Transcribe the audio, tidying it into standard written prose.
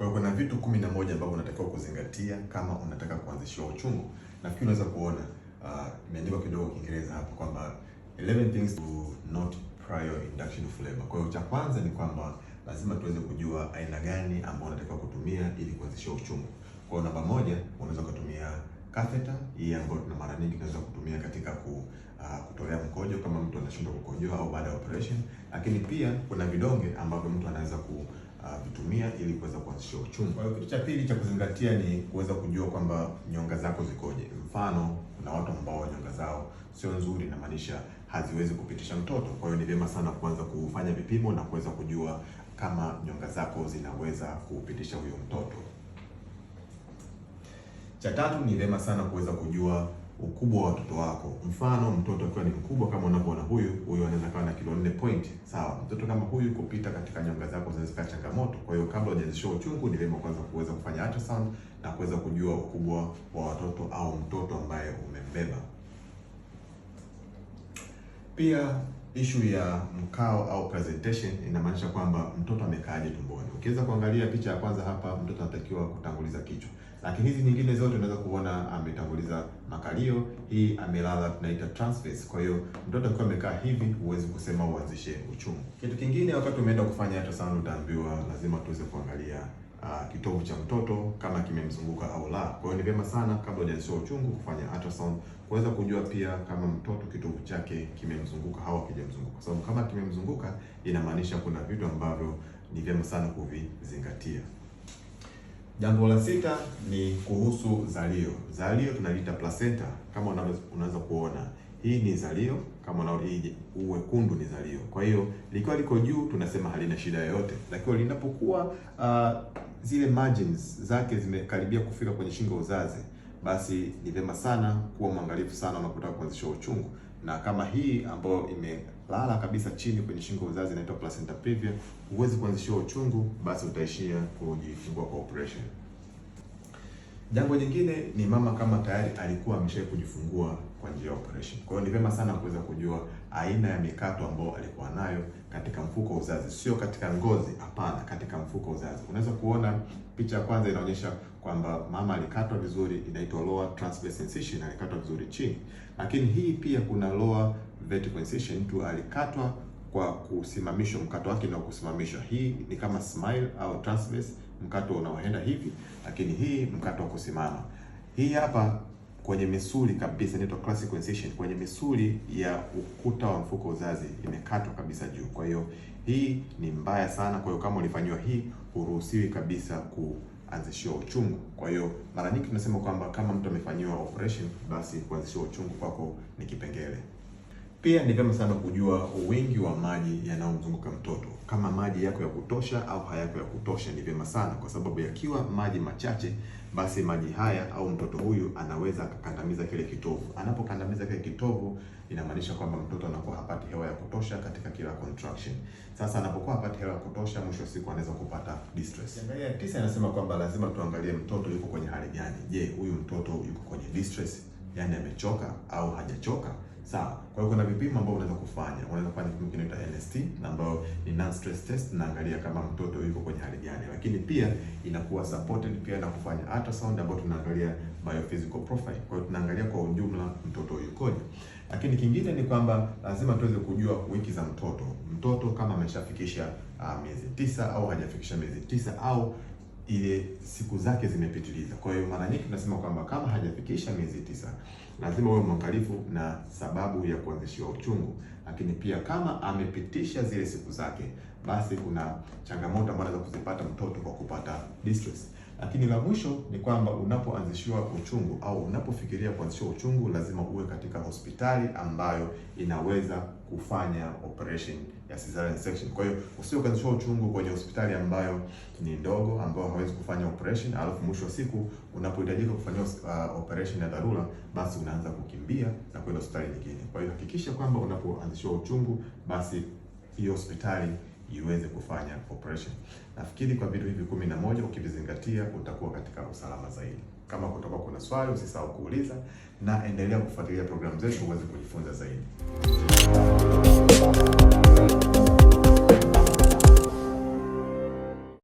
Kwa hiyo kuna vitu 11 ambavyo unatakiwa kuzingatia kama unataka kuanzishiwa uchungu. Nafikiri unaweza kuona imeandikwa kidogo Kiingereza hapo kwamba 11 things to note prior induction of labor. Kwa hiyo cha kwanza ni kwamba lazima tuweze kujua aina gani ambayo unatakiwa kutumia ili kuanzisha uchungu. Kwa hiyo namba moja, unaweza kutumia catheter hii ambayo tuna mara nyingi tunaweza kutumia katika kutolea mkojo kama mtu anashindwa kukojoa au baada ya operation, lakini pia kuna vidonge ambavyo mtu anaweza kuvitumia ili kuweza kuanzisha uchungu. Kwa hiyo kitu cha pili cha kuzingatia ni kuweza kujua kwamba nyonga zako zikoje. Mfano, kuna watu ambao nyonga zao sio nzuri, na maanisha haziwezi kupitisha mtoto. Kwa hiyo ni vyema sana kuanza kufanya vipimo na kuweza kujua kama nyonga zako zinaweza kupitisha huyo mtoto. Cha tatu ni vyema sana kuweza kujua ukubwa wa watoto wako. Mfano, mtoto akiwa ni mkubwa kama unavyoona huyu anaweza kuwa na kilo 4 point. Sawa, mtoto kama huyu kupita katika nyonga zako zinaweza kuwa changamoto. Kwa hiyo kabla hujaanzisha uchungu ni vyema kwanza kuweza kufanya ultrasound na kuweza kujua ukubwa wa watoto au mtoto ambaye umembeba. Pia issue ya mkao au presentation inamaanisha kwamba mtoto amekaaje tumboni. Ukiweza kuangalia picha ya kwanza hapa, mtoto anatakiwa kutanguliza kichwa. Lakini hizi nyingine zote unaweza kuona ametanguliza makalio, hii amelala, tunaita transverse. Kwa hiyo mtoto akiwa amekaa hivi huwezi kusema uanzishe uchungu. Kitu kingine, wakati umeenda kufanya ultrasound utaambiwa lazima tuweze kuangalia kitovu cha mtoto kama kimemzunguka au la. Kwa hiyo ni vyema sana kabla hujaanzisha uchungu kufanya ultrasound kuweza kujua pia kama mtoto kitovu chake kimemzunguka au hakijamzunguka. Kwa sababu kama kimemzunguka inamaanisha kuna vitu ambavyo ni vyema sana kuvizingatia. Jambo la sita ni kuhusu zalio. Zalio tunaliita placenta. Kama unaweza kuona hii ni zalio, kama unaona hii uwekundu ni zalio. Kwa hiyo likiwa liko juu tunasema halina shida yoyote, lakini linapokuwa zile margins zake zimekaribia kufika kwenye shingo uzazi, basi ni vyema sana kuwa mwangalifu sana unapotaka kuanzisha uchungu. Na kama hii ambayo imelala kabisa chini kwenye shingo uzazi inaitwa placenta previa, huwezi kuanzisha uchungu, basi utaishia kujifungua kwa operation. Jambo jingine ni mama kama tayari alikuwa ameshawahi kujifungua kwa njia ya operation. Kwa hiyo ni vyema sana kuweza kujua aina ya mikato ambayo alikuwa nayo katika mfuko wa uzazi, sio katika ngozi, hapana, katika mfuko wa uzazi. Unaweza kuona picha ya kwanza inaonyesha kwamba mama alikatwa vizuri, inaitwa lower transverse incision, alikatwa vizuri chini. Lakini hii pia kuna lower vertical incision, mtu alikatwa kwa kusimamishwa, mkato wake ni wa kusimamishwa. Hii ni kama smile au transverse, mkato unaoenda hivi, lakini hii mkato wa kusimama. Hii hapa kwenye misuli kabisa inaitwa classical incision, kwenye misuli ya ukuta wa mfuko uzazi imekatwa kabisa juu. Kwa hiyo hii ni mbaya sana. Kwa hiyo kama ulifanywa hii, huruhusiwi kabisa kuanzishiwa uchungu. Kwa hiyo mara nyingi tunasema kwamba kama mtu amefanyiwa operation, basi kuanzishiwa uchungu kwako ni kipengele. Pia ni vyema sana kujua wingi wa maji yanayomzunguka mtoto, kama maji yako ya kutosha au hayako ya kutosha. Ni vyema sana kwa sababu yakiwa maji machache, basi maji haya au mtoto huyu anaweza kukandamiza kile kitovu. Anapokandamiza kile kitovu, inamaanisha kwamba mtoto anakuwa hapati hewa ya kutosha katika kila contraction. Sasa anapokuwa hapati hewa ya kutosha, mwisho wa siku anaweza kupata distress. Angalia 9 inasema kwamba lazima tuangalie mtoto yuko kwenye hali gani. Je, huyu mtoto yuko kwenye distress, yani amechoka au hajachoka? Sawa. Kwa hiyo kuna vipimo ambavyo unaweza kufanya. Unaweza kufanya kipimo kinaitwa NST ambayo ni non stress test, naangalia kama mtoto yuko kwenye hali gani. Lakini pia inakuwa supported pia na kufanya ultrasound ambayo tunaangalia biophysical profile. Kwa hiyo tunaangalia kwa ujumla mtoto yukoje. Lakini kingine ni kwamba lazima tuweze kujua wiki za mtoto. Mtoto kama ameshafikisha miezi 9 au hajafikisha miezi 9 au ile siku zake zimepitiliza. Kwa hiyo mara nyingi tunasema kwamba kama hajafikisha miezi 9, lazima uwe mwangalifu na sababu ya kuanzishiwa uchungu. Lakini pia kama amepitisha zile siku zake, basi kuna changamoto ambazo anaweza kuzipata mtoto kwa kupata distress. Lakini la mwisho ni kwamba unapoanzishiwa uchungu au unapofikiria kuanzishiwa uchungu, lazima uwe katika hospitali ambayo inaweza kufanya operation ya cesarean section. Kwa hiyo usio kuanzishiwa uchungu kwenye hospitali ambayo ni ndogo, ambayo hawezi kufanya operation, alafu mwisho wa siku unapohitajika kufanya operation ya dharura, basi unaanza kukimbia na kwenda hospitali nyingine. Kwa hiyo hakikisha kwamba unapoanzishiwa uchungu, basi hiyo hospitali iweze kufanya operation. Nafikiri kwa vitu hivi 11 ukivizingatia utakuwa katika usalama zaidi. Kama kutakuwa kuna swali, usisahau kuuliza na endelea kufuatilia programu zetu uweze kujifunza zaidi.